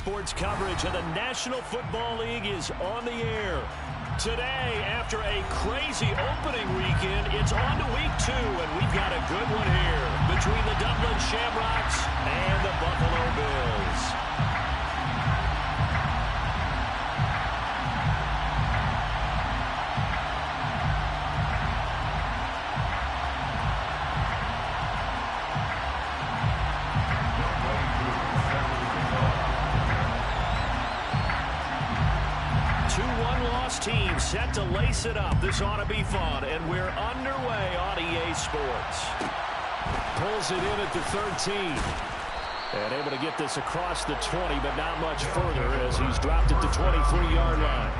Sports coverage of the National Football League is on the air. Today, after a crazy opening weekend, it's on to week 2, and we've got a good one here between the Dublin Shamrocks and the Buffalo Bills. Team set to lace it up. This ought to be fun, and we're underway on EA Sports. Pulls it in at the 13. And able to get this across the 20, but not much further as he's dropped at the 23-yard line.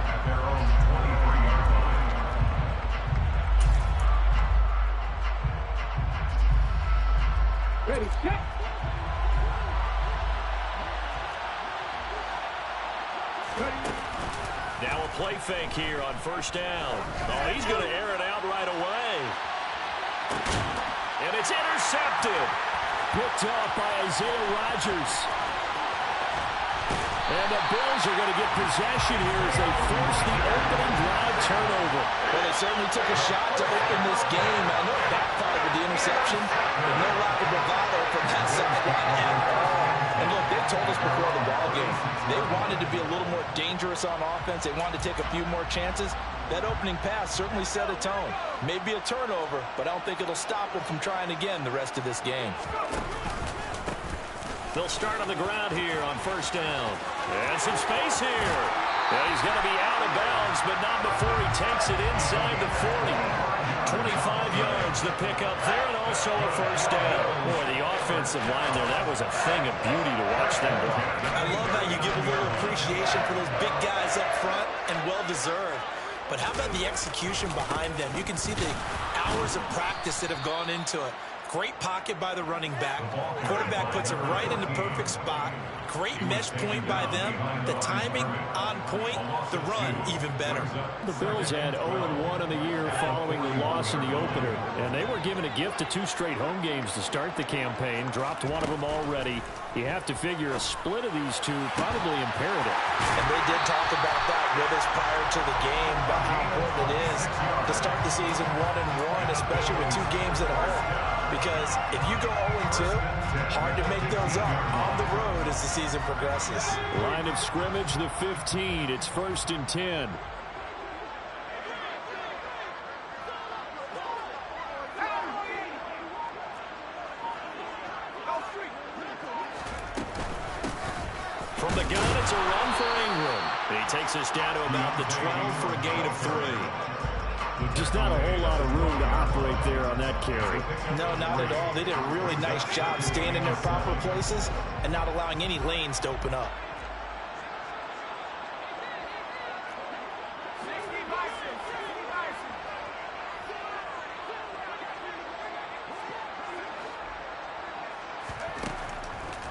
At their own 23-yard line. Ready, set. Now a play fake here on first down. Oh, he's going to air it out right away. And it's intercepted. Picked off by Isaiah Rodgers. And the Bills are going to get possession here as they force the opening drive turnover. Well, they certainly took a shot to open this game. I know it backfired with the interception, but no lack of bravado from that sideline at all. And look, they told us before the ball game, they wanted to be a little more dangerous on offense. They wanted to take a few more chances. That opening pass certainly set a tone. Maybe a turnover, but I don't think it'll stop them from trying again the rest of this game. They'll start on the ground here on first down. And some space here. Yeah, he's going to be out of bounds, but not before he takes it inside the 40. 25 yards the pickup there, and also a first down. Boy, the offensive line there, that was a thing of beauty to watch them block. I love how you give a little appreciation for those big guys up front, and well-deserved. But how about the execution behind them? You can see the hours of practice that have gone into it. Great pocket by the running back. Quarterback puts him right in the perfect spot. Great mesh point by them. The timing on point. The run even better. The Bills had 0-1 in the year following the loss in the opener. And they were given a gift of 2 straight home games to start the campaign. Dropped one of them already. You have to figure a split of these two probably imperative. And they did talk about that with us prior to the game, about how important it is to start the season 1-1, especially with 2 games at home. Because if you go 0-2, hard to make those up on the road as the season progresses. Line of scrimmage, the 15. It's 1st and 10. From the gun, it's a run for Ingram. And he takes us down to about the 12 for a gain of 3. Just not a whole lot of room to operate there on that carry. No, not at all. They did a really nice job staying in their proper places and not allowing any lanes to open up.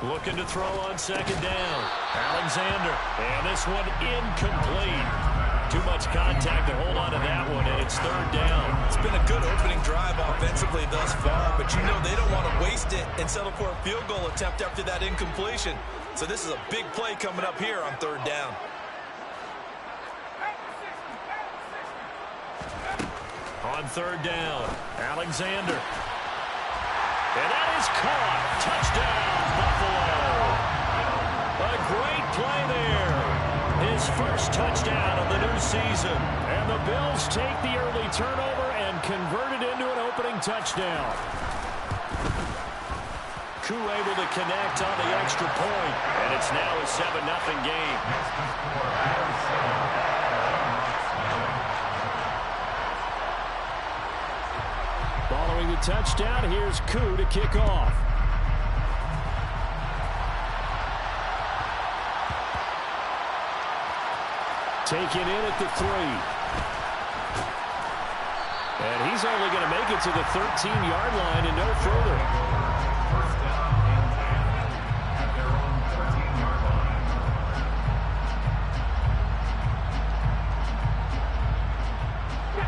Looking to throw on second down. Alexander. And this one incomplete. Too much contact to hold on to that one, and it's 3rd down. It's been a good opening drive offensively thus far, but you know they don't want to waste it and settle for a field goal attempt after that incompletion. So this is a big play coming up here on 3rd down. On 3rd down, Alexander. And that is caught. Touchdown, Buffalo. A great play there. His first touchdown of the new season. And the Bills take the early turnover and convert it into an opening touchdown. Koo able to connect on the extra point. And it's now a 7-0 game. Following the touchdown, here's Koo to kick off. Taken in at the 3. And he's only going to make it to the 13-yard line and no further. First down and 10 at their own 13-yard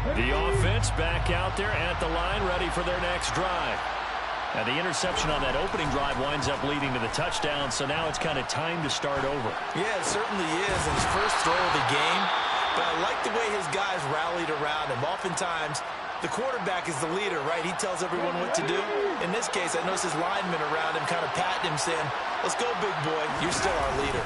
line. The offense back out there at the line, ready for their next drive. Now, the interception on that opening drive winds up leading to the touchdown, so now it's kind of time to start over. Yeah, it certainly is, and his first throw of the game. But I like the way his guys rallied around him. Oftentimes, the quarterback is the leader, right? He tells everyone what to do. In this case, I noticed his linemen around him kind of patting him, saying, let's go, big boy. You're still our leader.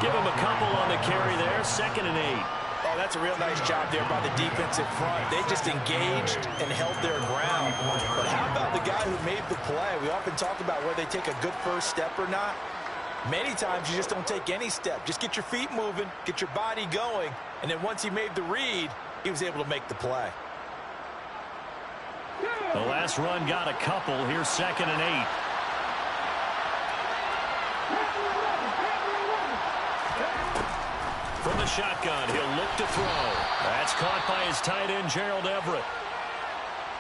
Give him a couple on the carry there, 2nd and 8. Oh, that's a real nice job there by the defensive front. They just engaged and held their ground. But how about the guy who made the play? We often talk about whether they take a good first step or not. Many times you just don't take any step. Just get your feet moving, get your body going, and then once he made the read, he was able to make the play. The last run got a couple. Here's 2nd and 8. From the shotgun, he'll look to throw. That's caught by his tight end, Gerald Everett.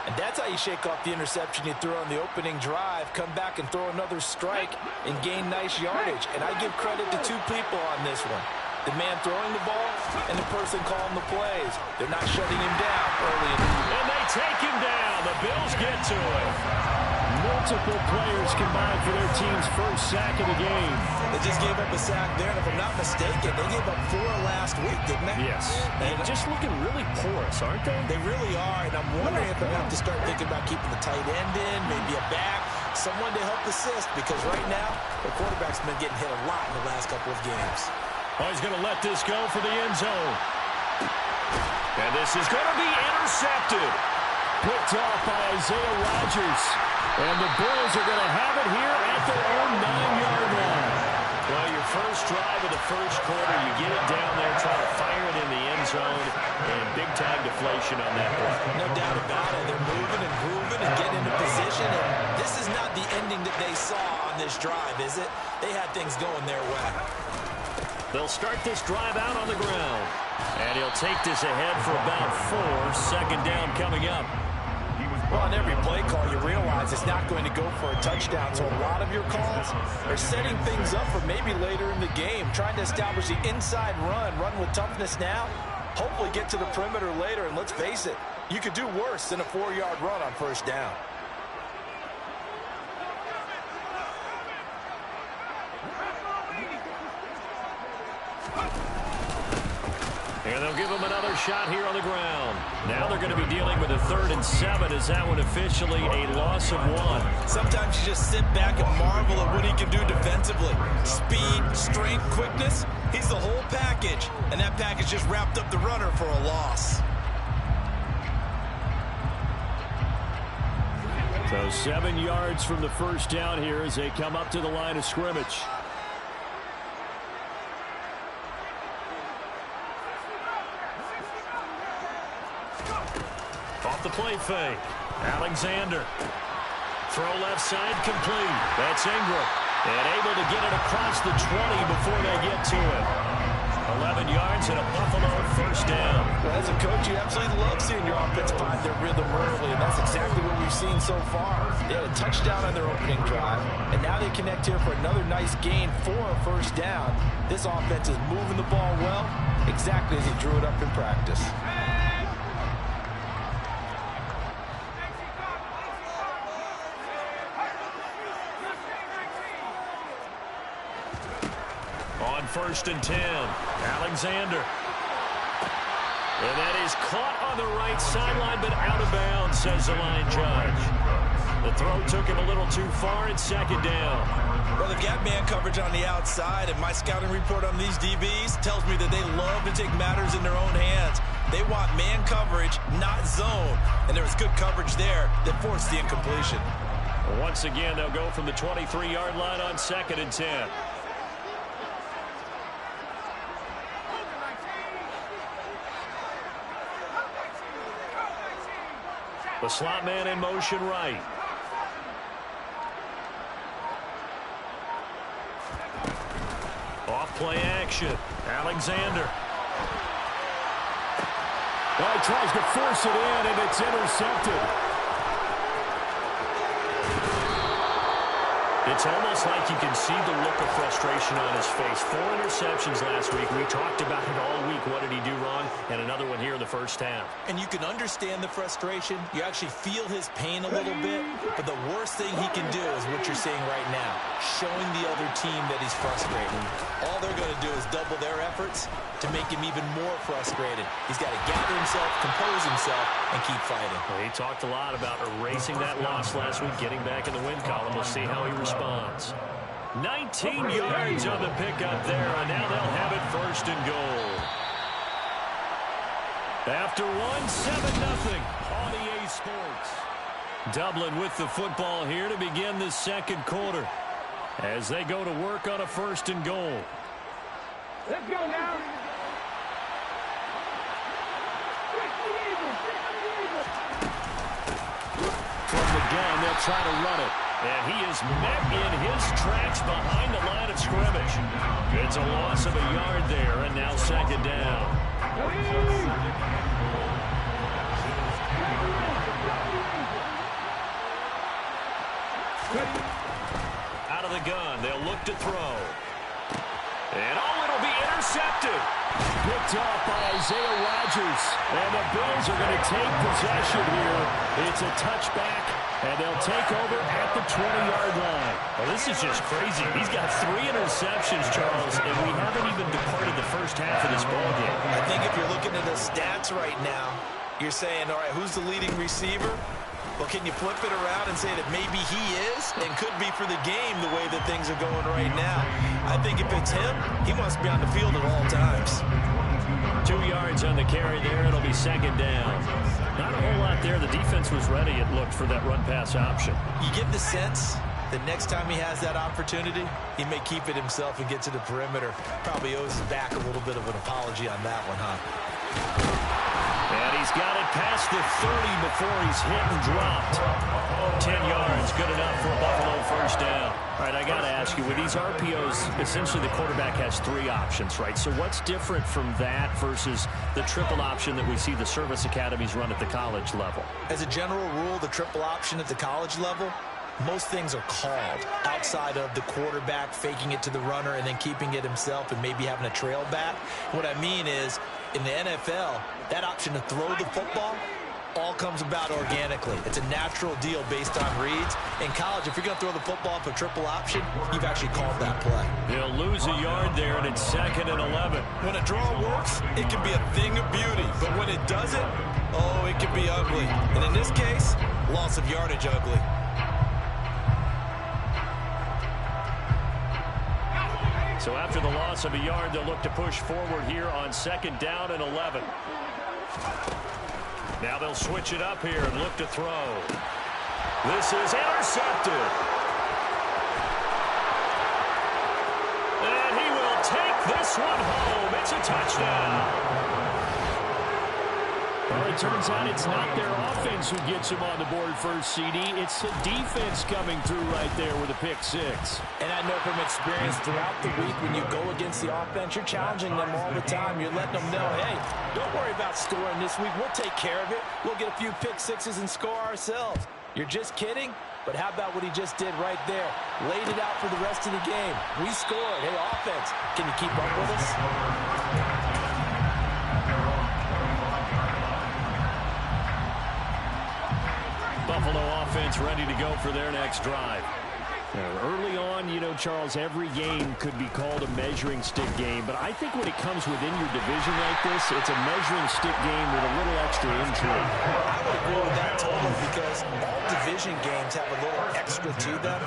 And that's how you shake off the interception you threw on the opening drive, come back and throw another strike and gain nice yardage. And I give credit to two people on this one. The man throwing the ball and the person calling the plays. They're not shutting him down early in the game. And they take him down. The Bills get to him. Multiple players combined for their team's first sack of the game. They just gave up a sack there, and if I'm not mistaken, they gave up 4 last week, didn't they? Yes. And just looking really porous, aren't they? They really are, and I'm wondering if they have to start thinking about keeping the tight end in, maybe a back, someone to help assist, because right now, the quarterback's been getting hit a lot in the last couple of games. Oh, he's going to let this go for the end zone. And this is going to be intercepted. Picked off by Isaiah Rodgers. And the Bills are going to have it here at their own 9-yard line. Well, your first drive of the first quarter, you get it down there, try to fire it in the end zone, and big-time deflation on that play. No doubt about it. They're moving and grooving and getting into position, and this is not the ending that they saw on this drive, is it? They had things going their way. They'll start this drive out on the ground. And he'll take this ahead for about 4. 2nd down coming up. Well, on every play call, you realize it's not going to go for a touchdown. So a lot of your calls are setting things up for maybe later in the game, trying to establish the inside run with toughness now, hopefully get to the perimeter later. And let's face it, you could do worse than a 4-yard run on first down. And they'll give him another shot here on the ground. Now they're going to be dealing with a 3rd and 7. Is that one officially a loss of 1? Sometimes you just sit back and marvel at what he can do defensively. Speed, strength, quickness. He's the whole package. And that package just wrapped up the runner for a loss. So 7 yards from the first down here as they come up to the line of scrimmage. Off the play fake. Alexander. Throw left side complete. That's Ingram. And able to get it across the 20 before they get to it. 11 yards and a Buffalo first down. Well, as a coach, you absolutely love seeing your offense find their rhythm early, and that's exactly what we've seen so far. They had a touchdown on their opening drive, and now they connect here for another nice gain for a first down. This offense is moving the ball well, exactly as he drew it up in practice. On 1st and 10, Alexander. And that is caught on the right sideline, but out of bounds, says the line judge. The throw took him a little too far. It's 2nd down. Well, they've got man coverage on the outside, and my scouting report on these DBs tells me that they love to take matters in their own hands. They want man coverage, not zone. And there was good coverage there that forced the incompletion. Once again, they'll go from the 23-yard line on 2nd and 10. The slot man in motion right. Off play action. Alexander. Well, he tries to force it in, and it's intercepted. It's almost like you can see the look of frustration on his face. 4 interceptions last week. We talked about it all week. What did he do wrong? and another one here in the first half. And you can understand the frustration. You actually feel his pain a little bit. But the worst thing he can do is what you're seeing right now, showing the other team that he's frustrated. All they're going to do is double their efforts to make him even more frustrated. He's got to gather himself, compose himself, and keep fighting. Well, he talked a lot about erasing that loss last week, getting back in the win column. We'll see how he responds. 19 yards on the pickup there, and now they'll have it first and goal. After 7-0 on EA Sports. Dublin with the football here to begin the second quarter as they go to work on a first and goal. Let's go now. From the gun, they'll try to run it. And he is met in his tracks behind the line of scrimmage. It's a loss of a yard there, and now second down. Out of the gun, they'll look to throw. And it'll be intercepted. Picked off by Isaiah Rodgers. And the Bills are going to take possession here. It's a touchback, and they'll take over at the 20-yard line. Well, this is just crazy. He's got 3 interceptions, Charles, and we haven't even departed the first half of this ballgame. I think if you're looking at the stats right now, you're saying, all right, who's the leading receiver? Well, can you flip it around and say that maybe he is and could be for the game the way that things are going right now? I think if it's him, he wants to be on the field at all times. 2 yards on the carry there. It'll be second down. Not a whole lot there. The defense was ready, it looked, for that run-pass option. You get the sense that next time he has that opportunity, he may keep it himself and get to the perimeter. Probably owes his back a little bit of an apology on that one, huh? And he's got it past the 30 before he's hit and dropped. 10 yards, good enough for a Buffalo first down. All right, I got to ask you, with these RPOs, essentially the quarterback has 3 options, right? So what's different from that versus the triple option that we see the service academies run at the college level? As a general rule, the triple option at the college level, most things are called outside of the quarterback faking it to the runner and then keeping it himself and maybe having a trail back. What I mean is, in the NFL, that option to throw the football all comes about organically. It's a natural deal based on reads. In college, if you're going to throw the football for triple option, you've actually called that play. He'll lose a yard there, and it's 2nd and 11. When a draw works, it can be a thing of beauty. But when it doesn't, oh, it can be ugly. And in this case, loss of yardage ugly. So after the loss of a yard, they'll look to push forward here on 2nd down and 11. Now they'll switch it up here and look to throw. This is intercepted. And he will take this one home. It's a touchdown. Well, it turns out it's not their offense who gets him on the board first, CD. It's the defense coming through right there with a pick-6. And I know from experience throughout the week, when you go against the offense, you're challenging them all the time. You're letting them know, hey, don't worry about scoring this week. We'll take care of it. We'll get a few pick-6s and score ourselves. You're just kidding? But how about what he just did right there? Laid it out for the rest of the game. We scored. Hey, offense, can you keep up with us? Buffalo offense ready to go for their next drive. Early on, you know, Charles, every game could be called a measuring stick game, but I think when it comes within your division like this, it's a measuring stick game with a little extra intrigue. I would agree with that totally, because all division games have a little extra to them.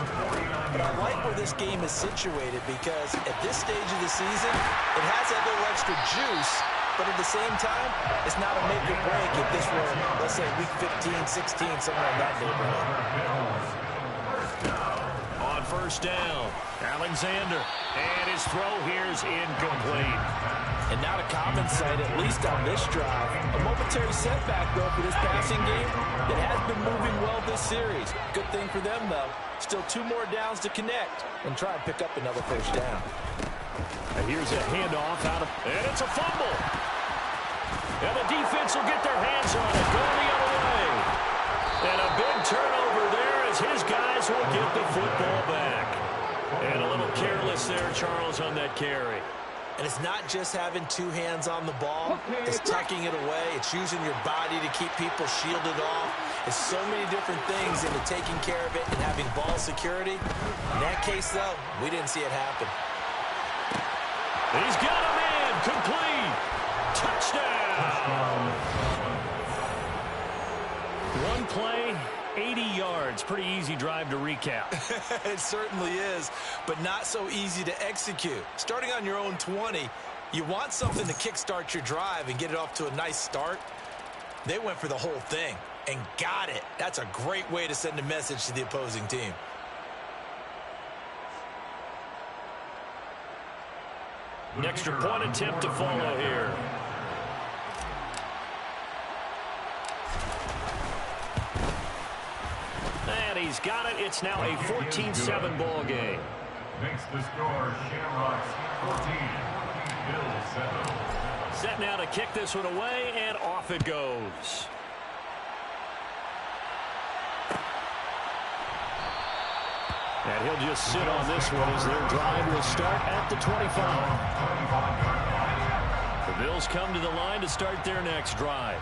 But I like where this game is situated, because at this stage of the season, it has that little extra juice. But at the same time, it's not a make or break if this were, let's say, week 15, 16, somewhere in that neighborhood. On first down, Alexander. And his throw here is incomplete. And not a common sight, at least on this drive. A momentary setback, though, for this passing game that has been moving well this series. Good thing for them, though. Still 2 more downs to connect and try and pick up another first down. And here's a handoff and it's a fumble. And the defense will get their hands on it, going the other way. And a big turnover there as his guys will get the football back. And a little careless there, Charles, on that carry. And it's not just having two hands on the ball. It's tucking it away. It's using your body to keep people shielded off. It's so many different things into taking care of it and having ball security. In that case, though, we didn't see it happen. He's got a man. Complete. Touchdown. One play, 80 yards. Pretty easy drive to recap. It certainly is, but not so easy to execute. Starting on your own 20, you want something to kickstart your drive and get it off to a nice start. They went for the whole thing and got it. That's a great way to send a message to the opposing team. An extra point attempt to follow here. And he's got it. It's now a 14-7 ball game. Makes the score Shamrocks 14, Bills 7. Set now to kick this one away, and off it goes. And he'll just sit on this one as their drive will start at the 25. The Bills come to the line to start their next drive.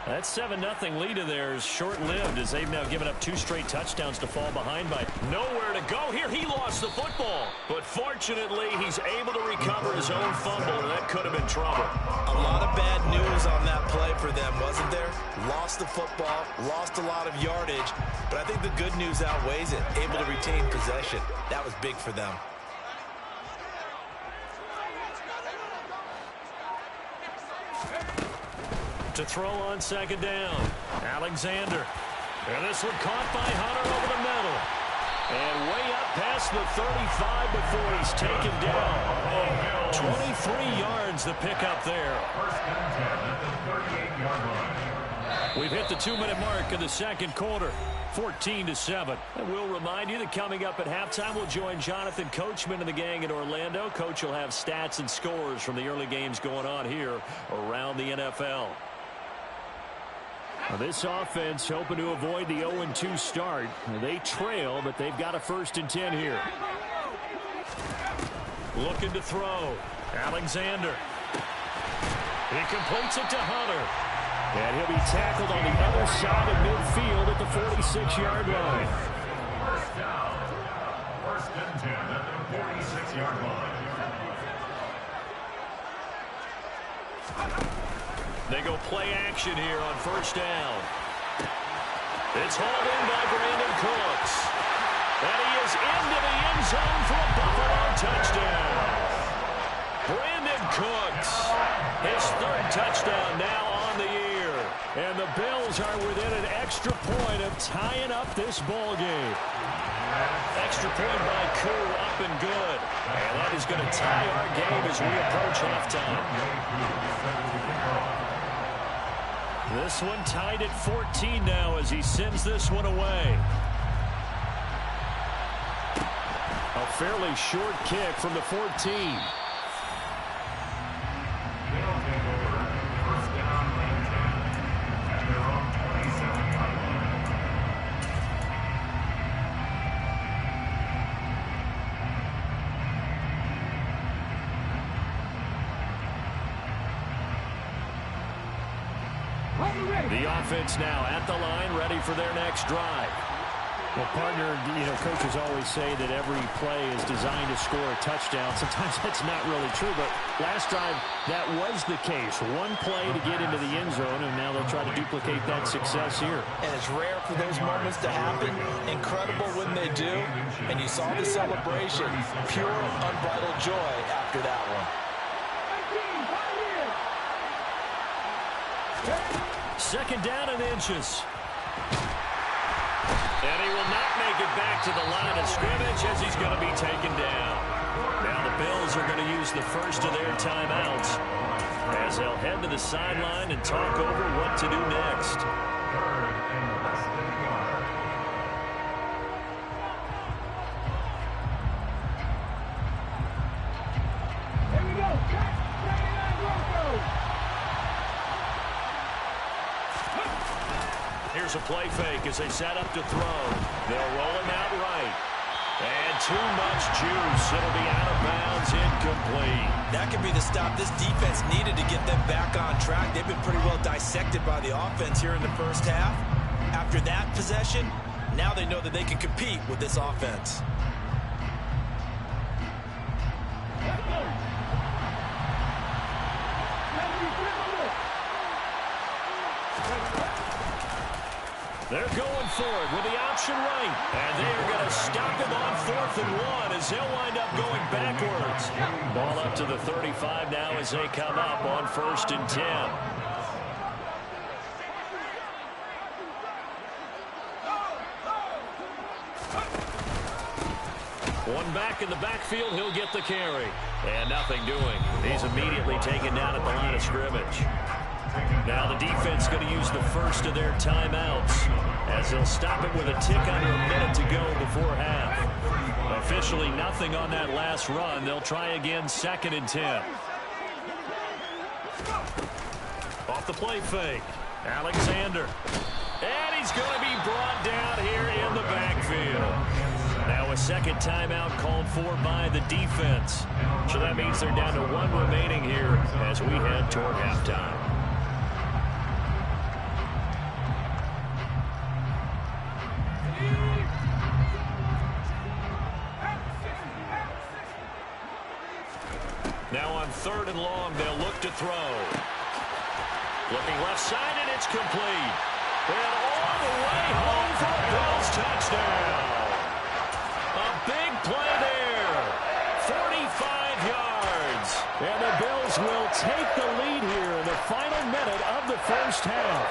That 7-0 lead of theirs short-lived as they've now given up 2 straight touchdowns to fall behind by nowhere to go. Here he lost the football, but fortunately he's able to recover his own fumble, and that could have been trouble. A lot of bad news on that play for them, wasn't there? Lost the football, lost a lot of yardage, but I think the good news outweighs it. Able to retain possession. That was big for them. To throw on second down, Alexander. And this one caught by Hunter over the middle. And way up past the 35 before he's taken down. 23 yards the pickup there. First and 10 at the 38-yard line. We've hit the 2-minute mark of the second quarter. 14-7. And we'll remind you that coming up at halftime, we'll join Jonathan Coachman and the gang in Orlando. Coach will have stats and scores from the early games going on here around the NFL. Now this offense hoping to avoid the 0-2 start. They trail, but they've got a 1st and 10 here. Looking to throw. Alexander. He completes it to Hunter. And he'll be tackled on the other side of midfield at the 46-yard line. First down. First and 10 at the 46-yard line. They go play action here on first down. It's hauled in by Brandon Cooks. And he is into the end zone for a Buffalo touchdown. Brandon Cooks, his 3rd touchdown now on the year. And the Bills are within an extra point of tying up this ball game. Extra point by Koo, up and good. And that is going to tie our game as we approach halftime. This one tied at 14 now as he sends this one away. A fairly short kick from the 14. The offense now at the line, ready for their next drive. Well, partner, coaches always say that every play is designed to score a touchdown. Sometimes that's not really true, but last drive, that was the case. One play to get into the end zone, and now they'll try to duplicate that success here. And it's rare for those moments to happen. Incredible when they do. And you saw the celebration. Pure, unbridled joy after that one. Second down and inches. And he will not make it back to the line of scrimmage as he's going to be taken down. Now the Bills are going to use the first of their timeouts as they'll head to the sideline and talk over what to do next. Here's a play fake as they set up to throw. They'll roll him out right. And too much juice. It'll be out of bounds, incomplete. That could be the stop this defense needed to get them back on track. They've been pretty well dissected by the offense here in the first half. After that possession, now they know that they can compete with this offense. They're going for it with the option right. And they are going to stop him on 4th and 1 as he'll wind up going backwards. Ball up to the 35 now as they come up on 1st and 10. One back in the backfield, he'll get the carry. And nothing doing. He's immediately taken down at the line of scrimmage. Now the defense going to use the first of their timeouts as they'll stop it with a tick under a minute to go before half. Officially nothing on that last run. They'll try again 2nd and 10. Off the play fake. Alexander. And he's going to be brought down here in the backfield. Now a second timeout called for by the defense. So that means they're down to 1 remaining here as we head toward halftime. Now on 3rd and long, they'll look to throw. Looking left side, and it's complete. And all the way home for a Bills touchdown. A big play there. 45 yards. And the Bills will take the lead here in the final minute of the first half.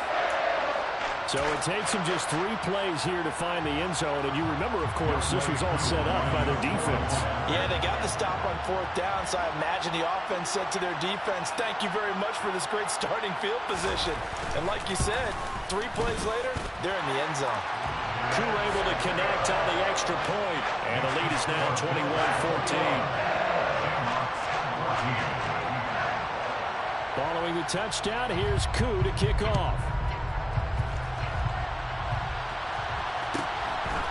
So it takes them just 3 plays here to find the end zone. And you remember, of course, this was all set up by their defense. Yeah, they got the stop on 4th down, so I imagine the offense said to their defense, thank you very much for this great starting field position. And like you said, 3 plays later, they're in the end zone. Koo able to connect on the extra point. And the lead is now 21-14. Following the touchdown, here's Koo to kick off.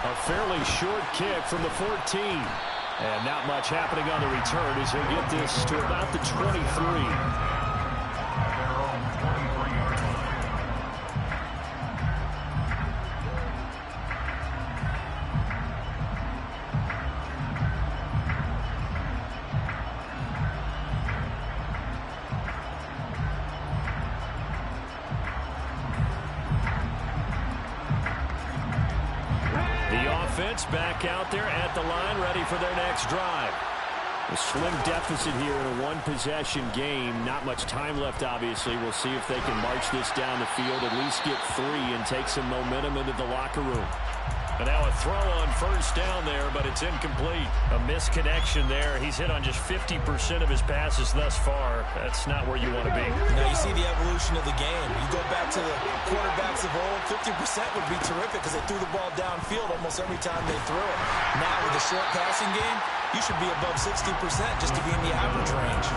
A fairly short kick from the 14. And not much happening on the return as he'll get this to about the 23. Back out there at the line, ready for their next drive. A slim deficit here in a 1-possession game. Not much time left, obviously. We'll see if they can march this down the field, at least get 3 and take some momentum into the locker room. And now a throw on 1st down there, but it's incomplete. A misconnection there. He's hit on just 50% of his passes thus far. That's not where you want to be. Now you see the evolution of the game. You go back to the quarterbacks of old, 50% would be terrific because they threw the ball downfield almost every time they threw it. Now with the short passing game, you should be above 60% just to be in the average range.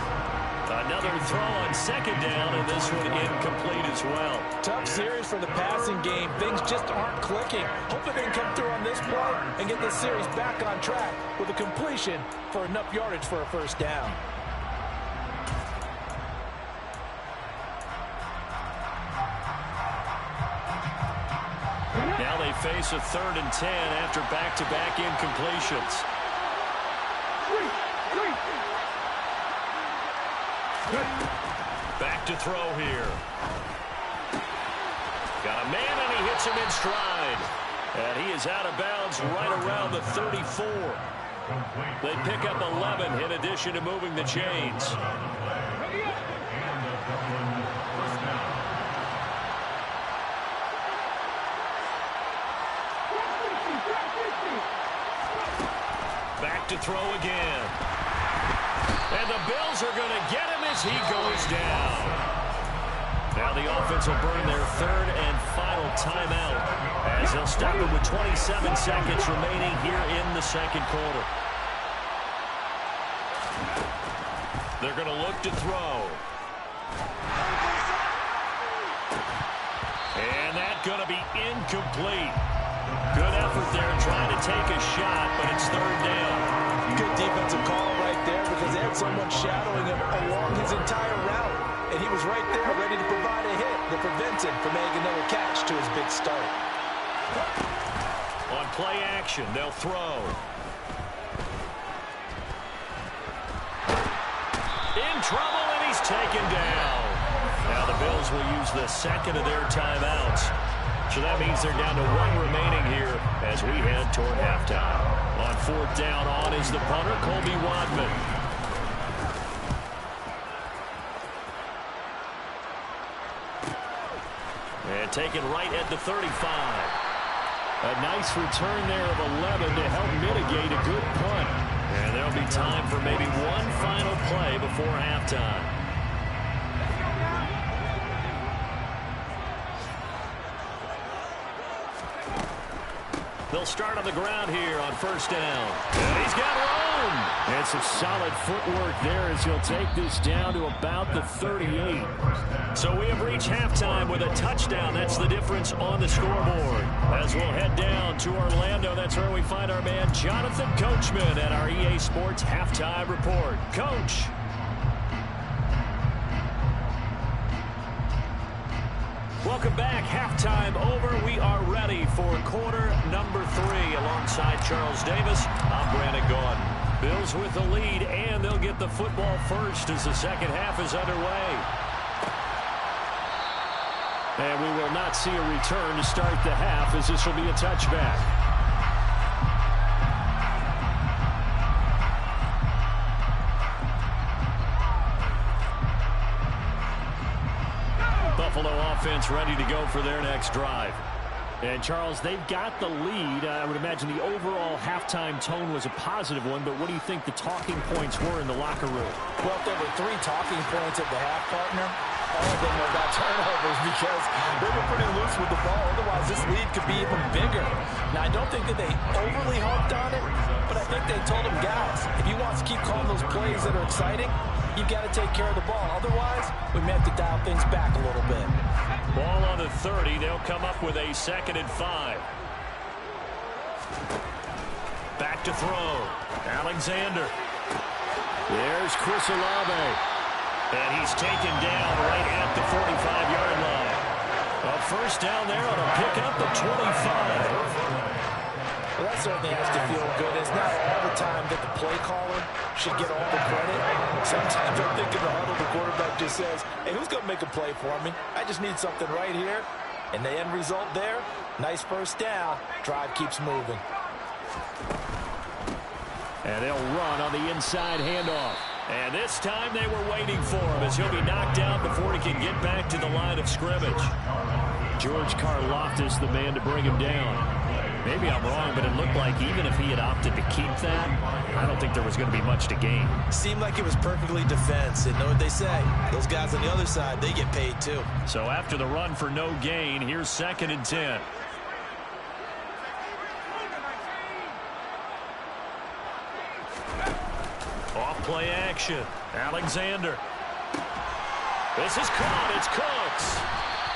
Another throw on 2nd down, and this one incomplete as well. Tough series for the passing game. Things just aren't clicking. Hopefully they can come through on this play and get this series back on track with a completion for enough yardage for a 1st down. Now they face a 3rd and 10 after back-to-back incompletions. Back to throw here. Got a man, and he hits him in stride. And he is out of bounds right around the 34. They pick up 11 in addition to moving the chains. Back to throw again. And the Bills are going to get him as he goes down. Now the offense will burn their 3rd and final timeout as they'll stop it with 27 seconds remaining here in the 2nd quarter. They're going to look to throw. And that's going to be incomplete. Good effort there trying to take a shot, but it's third down. Good defensive call right there because they had someone shadowing him along his entire route. And he was right there ready to provide a hit that prevents him from making another catch to his big start. On play action, they'll throw. In trouble, and he's taken down. Now the Bills will use the second of their timeouts. So that means they're down to one remaining here as we head toward halftime. On fourth down, on is the punter, Colby Wadman. And taken right at the 35. A nice return there of 11 to help mitigate a good punt. And there'll be time for maybe one final play before halftime. They'll start on the ground here on first down. And he's got room. And some solid footwork there as he'll take this down to about the 38. So we have reached halftime with a touchdown. That's the difference on the scoreboard. As we'll head down to Orlando, that's where we find our man Jonathan Coachman at our EA Sports Halftime Report. Coach. Welcome back. Halftime over. We are ready for quarter number 3. Alongside Charles Davis, I'm Brandon Gaudin. Bills with the lead, and they'll get the football first as the second half is underway. And we will not see a return to start the half as this will be a touchback. Buffalo offense ready to go for their next drive. And, Charles, they've got the lead. I would imagine the overall halftime tone was a positive one, but what do you think the talking points were in the locker room? Well, if there were 3 talking points at the half, partner, all of them were about turnovers because they were pretty loose with the ball. Otherwise, this lead could be even bigger. Now, I don't think that they overly harped on it, but I think they told them, guys, if you want to keep calling those plays that are exciting, you've got to take care of the ball. Otherwise, we may have to dial things back a little bit. Ball on the 30. They'll come up with a 2nd and 5. Back to throw. Alexander. There's Chris Olave. And he's taken down right at the 45-yard line. A first down there on a pickup at 25. Well, that certainly has to feel good. It's not all the time that the play caller should get all the credit. Sometimes I think in the huddle, the quarterback just says, hey, who's going to make a play for me? I just need something right here. And the end result there, nice first down. Drive keeps moving. And they'll run on the inside handoff. And this time they were waiting for him as he'll be knocked down before he can get back to the line of scrimmage. George Karlaftis, the man to bring him down. Maybe I'm wrong, but it looked like even if he had opted to keep that, I don't think there was going to be much to gain. Seemed like it was perfectly defense. And know what they say? Those guys on the other side, they get paid too. So after the run for no gain, here's 2nd and 10. Off play action. Alexander. This is caught. It's Cooks.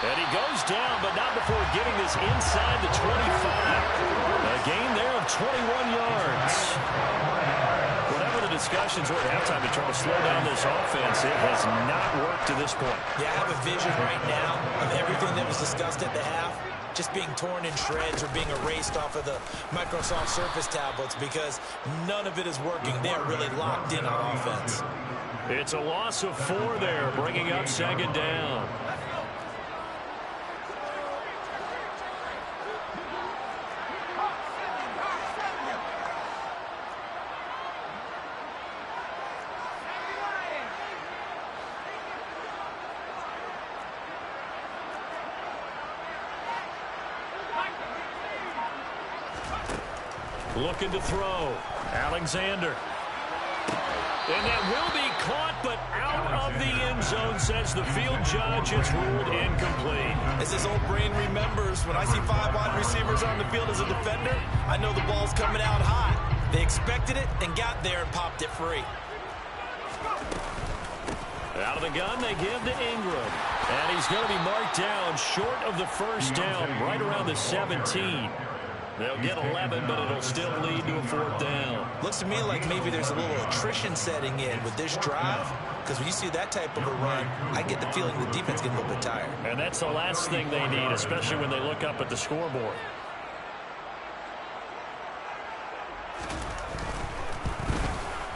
And he goes down, but not before getting this inside the 25. A gain there of 21 yards. Whatever the discussions were at halftime to try to slow down this offense, it has not worked to this point. Yeah, I have a vision right now of everything that was discussed at the half just being torn in shreds or being erased off of the Microsoft Surface tablets because none of it is working. They are really locked in on offense. It's a loss of 4 there, bringing up 2nd down. Looking to throw. Alexander. And that will be caught, but out of the end zone, says the field judge. It's ruled incomplete. As his old brain remembers, when I see 5 wide receivers on the field as a defender, I know the ball's coming out hot. They expected it and got there and popped it free. Out of the gun, they give to Ingram. And he's going to be marked down short of the first down, right around the 17. They'll get 11, but it'll still lead to a 4th down. Looks to me like maybe there's a little attrition setting in with this drive, because when you see that type of a run, I get the feeling the defense getting a little bit tired. And that's the last thing they need, especially when they look up at the scoreboard.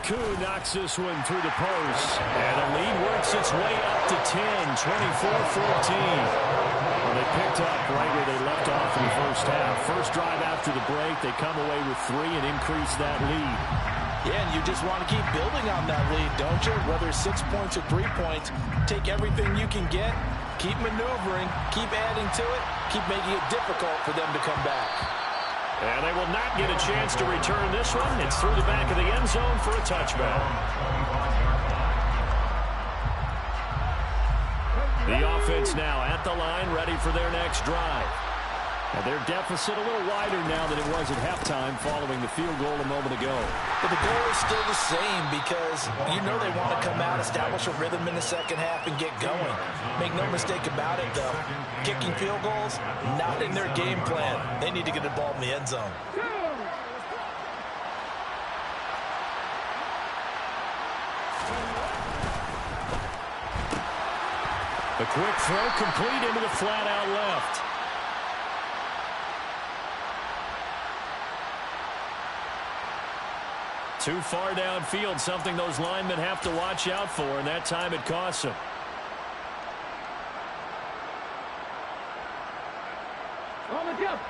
Koo knocks this one through the post. And the lead works its way up to 10, 24-14. Well, they picked up right where they left off in the first half. First drive after the break, they come away with 3 and increase that lead. Yeah, and you just want to keep building on that lead, don't you? Whether it's 6 points or 3 points, take everything you can get, keep maneuvering, keep adding to it, keep making it difficult for them to come back. And they will not get a chance to return this one. It's through the back of the end zone for a touchback. The offense now at the line, ready for their next drive. And their deficit a little wider now than it was at halftime following the field goal a moment ago. But the goal is still the same because you know they want to come out, establish a rhythm in the second half, and get going. Make no mistake about it, though. Kicking field goals, not in their game plan. They need to get the ball in the end zone. The quick throw complete into the flat out left. Too far downfield, something those linemen have to watch out for, and that time it costs them. On the jump.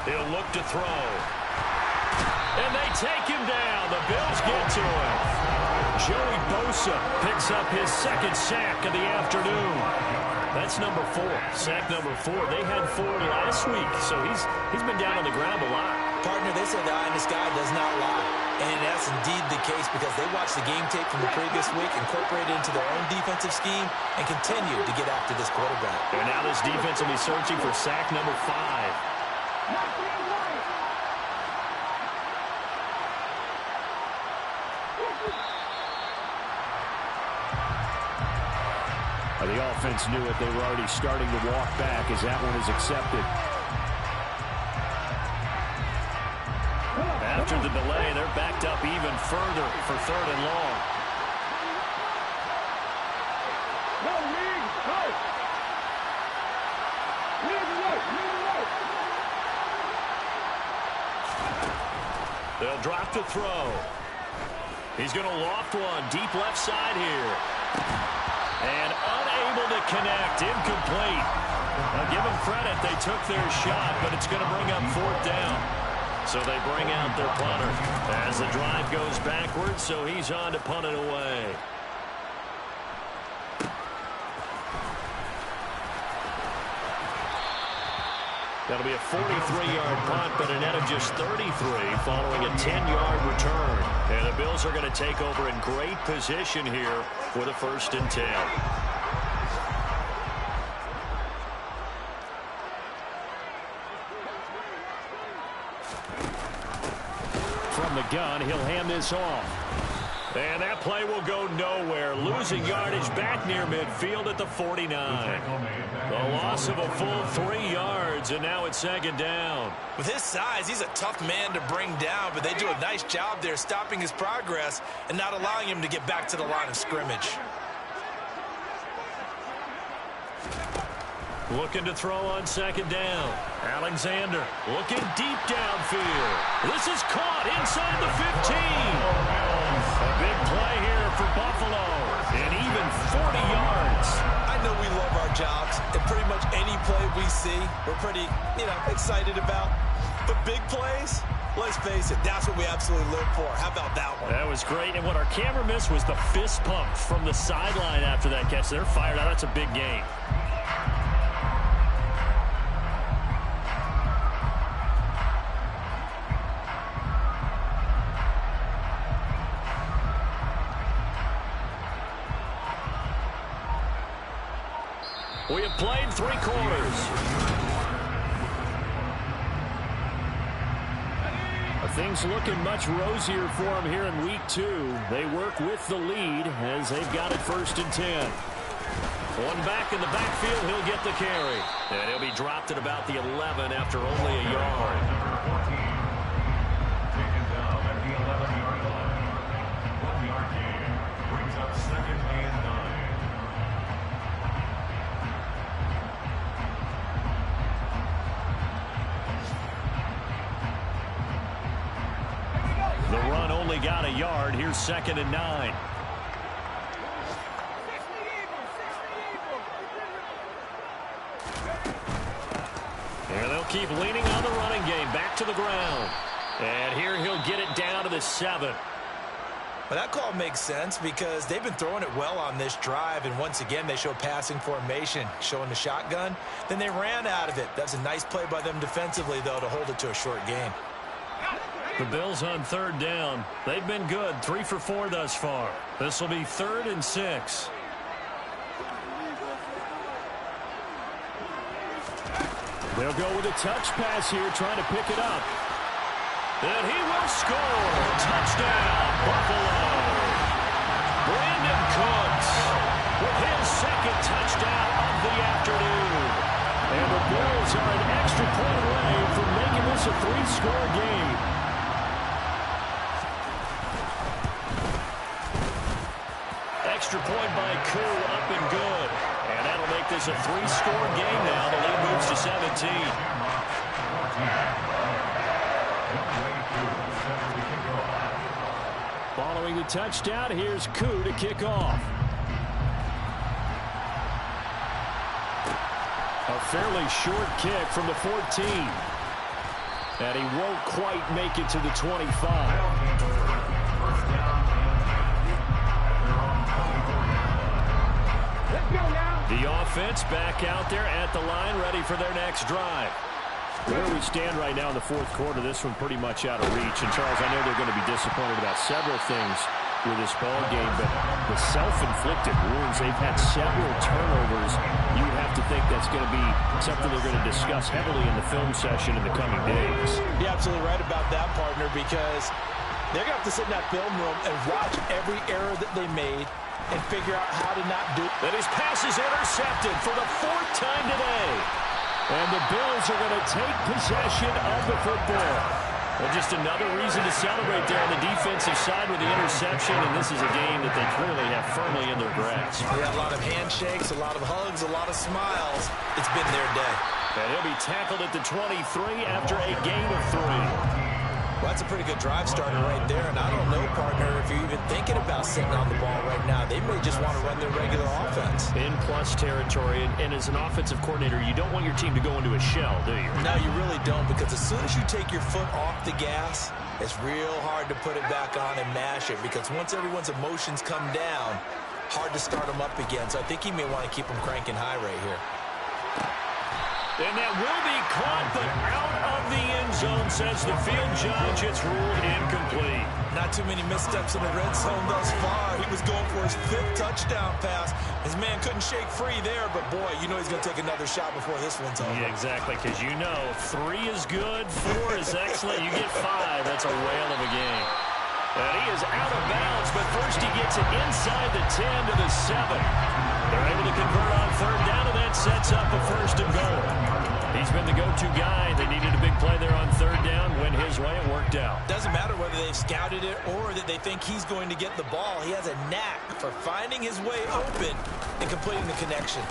He'll look to throw. And they take him down. The Bills get to him. Joey Bosa picks up his second sack of the afternoon. That's number 4. Sack number 4. They had 4 last week, so he's been down on the ground a lot. Partner, they say the eye in the sky does not lie. And that's indeed the case because they watched the game tape from the previous week, incorporated it into their own defensive scheme, and continue to get after this quarterback. And now this defense will be searching for sack number 5. The offense knew it. They were already starting to walk back as that one is accepted. After the delay, they're backed up even further for 3rd and long. Go, lead, go. Lead the way, lead the way. They'll drop the throw. He's going to loft one deep left side here. And unable to connect, incomplete. Now give them credit, they took their shot, but it's going to bring up 4th down. So they bring out their punter as the drive goes backwards, so he's on to punt it away. That'll be a 43-yard punt, but a net of just 33 following a 10-yard return. And the Bills are going to take over in great position here with a 1st and 10. From the gun, he'll hand this off. And that play will go nowhere. Losing yardage back near midfield at the 49. The loss of a full 3 yards, and now it's 2nd down. With his size, he's a tough man to bring down, but they do a nice job there stopping his progress and not allowing him to get back to the line of scrimmage. Looking to throw on 2nd down. Alexander looking deep downfield. This is caught inside the 15. A big play here for Buffalo. And even 40 yards. I know we love our jobs, and pretty much any play we see, we're pretty, excited about. But big plays, let's face it, that's what we absolutely live for. How about that one? That was great. And what our camera missed was the fist pump from the sideline after that catch. They're fired out. That's a big game. We have played 3 quarters. A things looking much rosier for them here in week 2. They work with the lead as they've got it 1st and 10. One back in the backfield, he'll get the carry. And he'll be dropped at about the 11 after only a yard. Number 14, taken down at the 11-yard line. 1-yard gain brings up 2nd and 9. The run only got a yard. Here's 2nd and 9. And they'll keep leaning on the running game. Back to the ground. And here he'll get it down to the 7. Well, that call makes sense because they've been throwing it well on this drive, and once again they show passing formation, showing the shotgun. Then they ran out of it. That's a nice play by them defensively, though, to hold it to a short gain. The Bills on 3rd down. They've been good, 3 for 4 thus far. This will be 3rd and 6. They'll go with a touch pass here, trying to pick it up. And he will score. Touchdown, Buffalo. Brandon Cooks with his 2nd touchdown of the afternoon. And the Bills are an extra point away from making this a 3-score game. Extra point by Koo, up and good. And that'll make this a 3-score game now. The lead moves to 17. Following the touchdown, here's Koo to kick off. A fairly short kick from the 14. And he won't quite make it to the 25. The offense back out there at the line, ready for their next drive. Where we stand right now in the 4th quarter, this one pretty much out of reach. And, Charles, I know they're going to be disappointed about several things with this ball game, but the self-inflicted wounds, they've had several turnovers. You would have to think that's going to be something they're going to discuss heavily in the film session in the coming days. You're absolutely right about that, partner, because they're going to have to sit in that film room and watch every error that they made and figure out how to not do it. And his pass is intercepted for the 4th time today. And the Bills are going to take possession of the football. Well, just another reason to celebrate there on the defensive side with the interception, and this is a game that they clearly have firmly in their grasp. Yeah, a lot of handshakes, a lot of hugs, a lot of smiles. It's been their day. And he'll be tackled at the 23 after a gain of 3. Well, that's a pretty good drive starter right there, and I don't know, partner, if you're even thinking about sitting on the ball right now. They may just want to run their regular offense. In plus territory, and as an offensive coordinator, you don't want your team to go into a shell, do you? No, you really don't, because as soon as you take your foot off the gas, it's real hard to put it back on and mash it, because once everyone's emotions come down, hard to start them up again. So I think he may want to keep them cranking high right here. And that will be caught, but out of the end zone, says the field judge. It's ruled incomplete. Not too many missteps in the red zone thus far. He was going for his 5th touchdown pass. His man couldn't shake free there, but boy, you know he's going to take another shot before this one's over. Yeah, exactly, because you know 3 is good, 4 is excellent. You get 5. That's a whale of a game. And he is out of bounds, but first he gets it inside the 10 to the 7. They're able to convert on 3rd down, and that sets up a 1st and goal. He's been the go-to guy. They needed a big play there on 3rd down. Went his way. It worked out. Doesn't matter whether they've scouted it or that they think he's going to get the ball. He has a knack for finding his way open and completing the connection.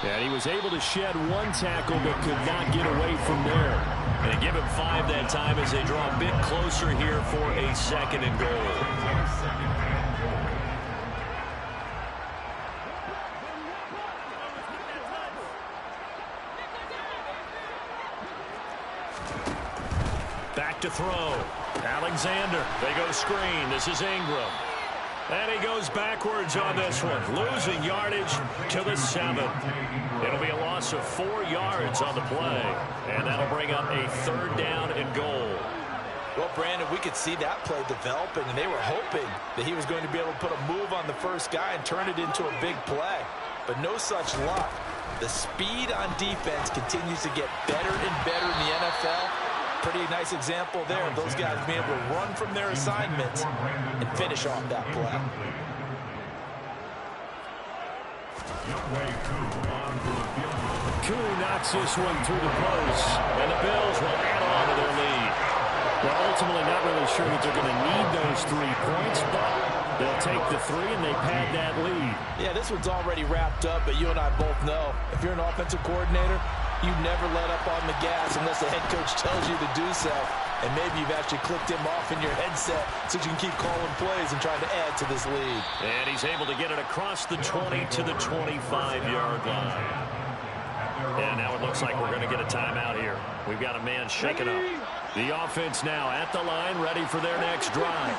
And he was able to shed 1 tackle but could not get away from there. And give him 5 that time as they draw a bit closer here for a 2nd and goal. Back to throw. Alexander. They go screen. This is Ingram. And he goes backwards on this one. Losing yardage to the 7. It'll be a loss of 4 yards on the play. And that'll bring up a 3rd down and goal. Well, Brandon, we could see that play developing, and they were hoping that he was going to be able to put a move on the first guy and turn it into a big play. But no such luck. The speed on defense continues to get better and better in the NFL. Pretty nice example there of those guys being able to run from their assignments and finish off that play. Koo knocks this one through the post, and the Bills will add on to their lead. They're ultimately not really sure that they're going to need those 3 points, but they'll take the 3 and they pad that lead. Yeah, this one's already wrapped up, but you and I both know if you're an offensive coordinator, you never let up on the gas unless the head coach tells you to do so. And maybe you've actually clicked him off in your headset so you can keep calling plays and trying to add to this lead. And he's able to get it across the 20 to the 25-yard line. And now it looks like we're going to get a timeout here. We've got a man shaken up. The offense now at the line, ready for their next drive.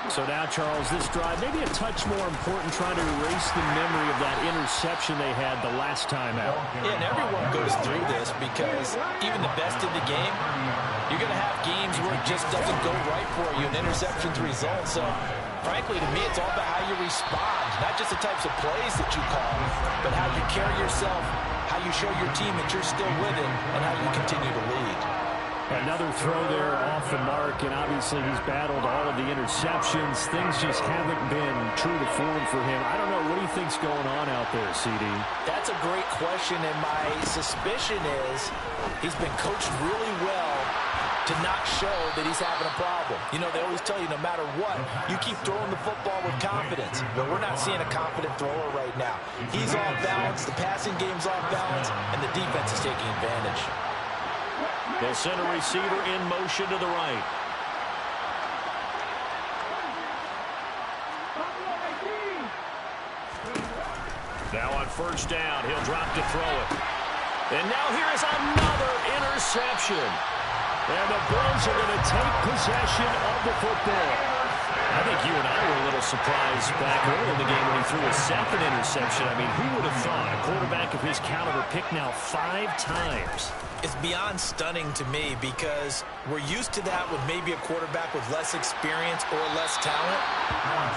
So now, Charles, this drive maybe a touch more important, trying to erase the memory of that interception they had the last time out. Yeah, and everyone goes through this because even the best in the game, you're going to have games where it just doesn't go right for you, and interceptions result. So, frankly, to me, it's all about how you respond, not just the types of plays that you call, but how you carry yourself, how you show your team that you're still with it, and how you continue to lead. Another throw there off the mark, and obviously he's battled all of the interceptions. Things just haven't been true to form for him. I don't know. What do you think's going on out there, CD? That's a great question, and my suspicion is he's been coached really well to not show that he's having a problem. You know, they always tell you no matter what, you keep throwing the football with confidence. But we're not seeing a confident thrower right now. He's off balance, the passing game's off balance, and the defense is taking advantage. They'll send a receiver in motion to the right. Now on first down, he'll drop to throw it. And now here is another interception. And the Bills are going to take possession of the football. I think you and I were a little surprised back early in the game when he threw a second interception. I mean, who would have thought a quarterback of his caliber picked now 5 times? It's beyond stunning to me because we're used to that with maybe a quarterback with less experience or less talent.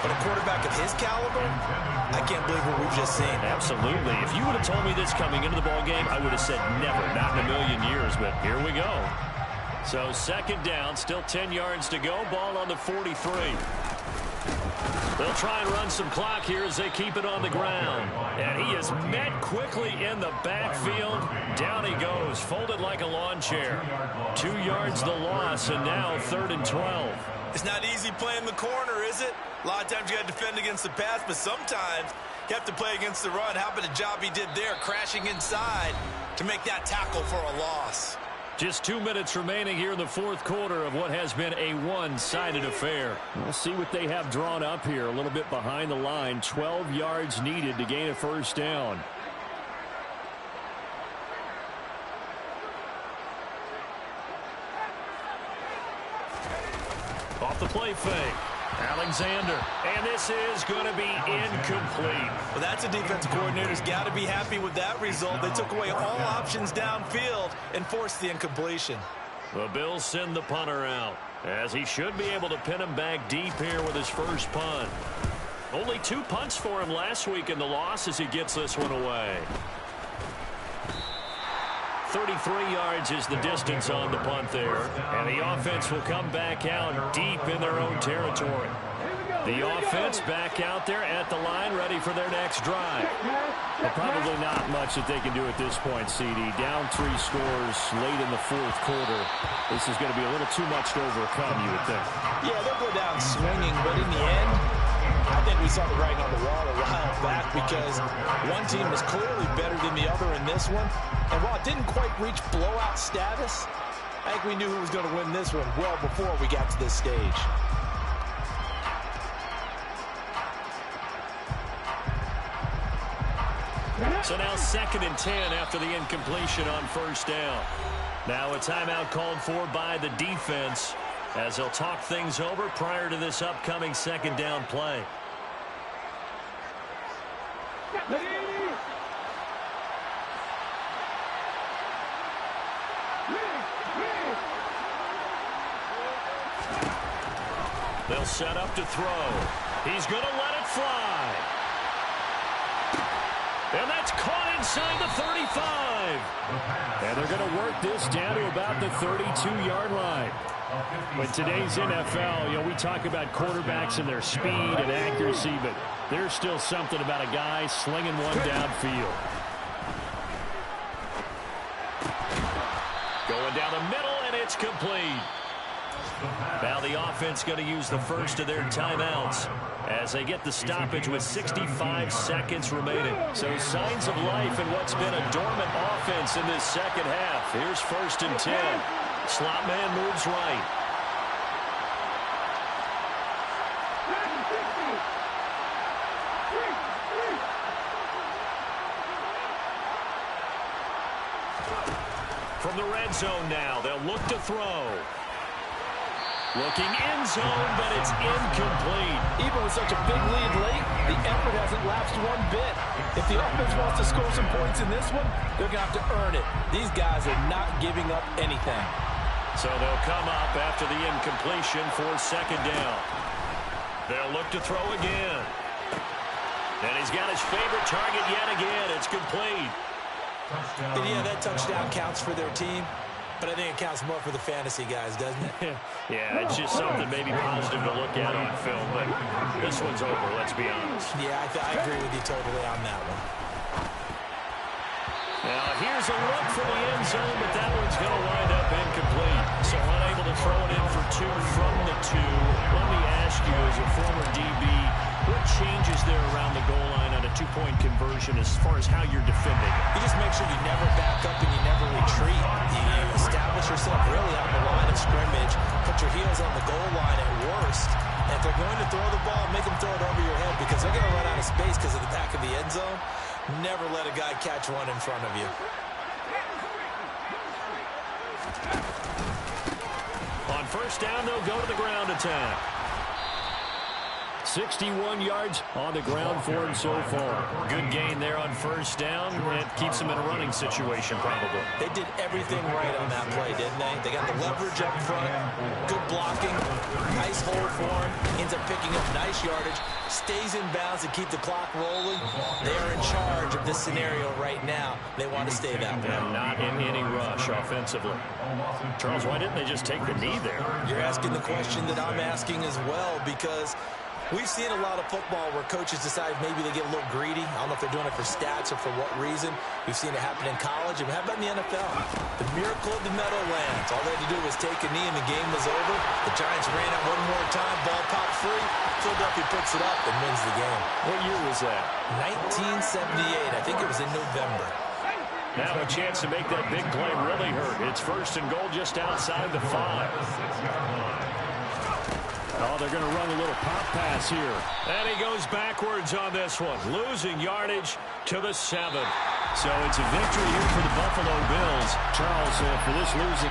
But a quarterback of his caliber, I can't believe what we've just seen. Absolutely. If you would have told me this coming into the ballgame, I would have said never, not in a million years. But here we go. So second down, still 10 yards to go. Ball on the 43. They'll try and run some clock here as they keep it on the ground. And he is met quickly in the backfield. Down he goes, folded like a lawn chair. 2 yards the loss, and now 3rd and 12. It's not easy playing the corner, is it? A lot of times you got to defend against the pass, but sometimes you have to play against the run. How about the job he did there, crashing inside to make that tackle for a loss? Just 2 minutes remaining here in the 4th quarter of what has been a one-sided affair. We'll see what they have drawn up here. A little bit behind the line. 12 yards needed to gain a first down. Off the play fake. Alexander, and this is going to be incomplete. Well, that's a defensive coordinator's got to be happy with that result. They took away all options downfield and forced the incompletion. The Bills send the punter out, as he should be able to pin him back deep here with his first punt. Only 2 punts for him last week in the loss as he gets this one away. 33 yards is the distance on the punt there. And the offense will come back out deep in their own territory. The offense back out there at the line, ready for their next drive. But probably not much that they can do at this point, CD. Down 3 scores late in the 4th quarter. This is going to be a little too much to overcome, you would think. Yeah, they'll go down swinging, but in the end, I think we saw the writing on the wall a while back because one team was clearly better than the other in this one. And while it didn't quite reach blowout status, I think we knew who was going to win this one well before we got to this stage. So now 2nd and 10 after the incompletion on first down. Now a timeout called for by the defense as they'll talk things over prior to this upcoming 2nd down play. They'll set up to throw. He's going to let it fly. And that's caught inside the 35. And they're going to work this down to about the 32-yard line. But today's NFL, we talk about quarterbacks and their speed and accuracy, but there's still something about a guy slinging one downfield. Going down the middle, and it's complete. Now the offense going to use the first of their timeouts as they get the stoppage with 65 seconds remaining. So signs of life in what's been a dormant offense in this second half. Here's 1st and 10. Slot man moves right. From the red zone now, they'll look to throw. Looking end zone, but it's incomplete. Even with such a big lead late, the effort hasn't lapsed one bit. If the offense wants to score some points in this one, they're going to have to earn it. These guys are not giving up anything. So they'll come up after the incompletion for 2nd down. They'll look to throw again. And he's got his favorite target yet again. It's complete. And yeah, that touchdown counts for their team. But I think it counts more for the fantasy guys, doesn't it? Yeah, it's just something maybe positive to look at on film. But this one's over, let's be honest. Yeah, I agree with you totally on that one. Now, here's a look for the end zone, but that one's going to wind up incomplete. So unable to throw it in for 2 from the 2. Let me ask you, as a former DB, what changes there around the goal line on a 2-point conversion as far as how you're defending? You just make sure you never back up and you never retreat. You establish yourself really on the line of scrimmage, put your heels on the goal line at worst. And if they're going to throw the ball, make them throw it over your head because they're going to run out of space because of the back of the end zone. Never let a guy catch one in front of you. On 1st down, they'll go to the ground attack. 61 yards on the ground for him so far. Good gain there on 1st down. It keeps him in a running situation, probably. They did everything right on that play, didn't they? They got the leverage up front, good blocking, nice hold for him, ends up picking up nice yardage, stays in bounds to keep the clock rolling. They are in charge of this scenario right now. They want to stay that way. And not in any rush offensively. Charles, why didn't they just take the knee there? You're asking the question that I'm asking as well, because we've seen a lot of football where coaches decide maybe they get a little greedy. I don't know if they're doing it for stats or for what reason. We've seen it happen in college. And how about in the NFL? The miracle of the Meadowlands. All they had to do was take a knee and the game was over. The Giants ran it one more time. Ball popped free. Philadelphia picks it up and wins the game. What year was that? 1978. I think it was in November. Now a chance to make that big play really hurt. It's 1st and goal just outside the 5. Oh, they're going to run a little pop pass here. And he goes backwards on this one, losing yardage to the 7. So it's a victory here for the Buffalo Bills. Charles, for this losing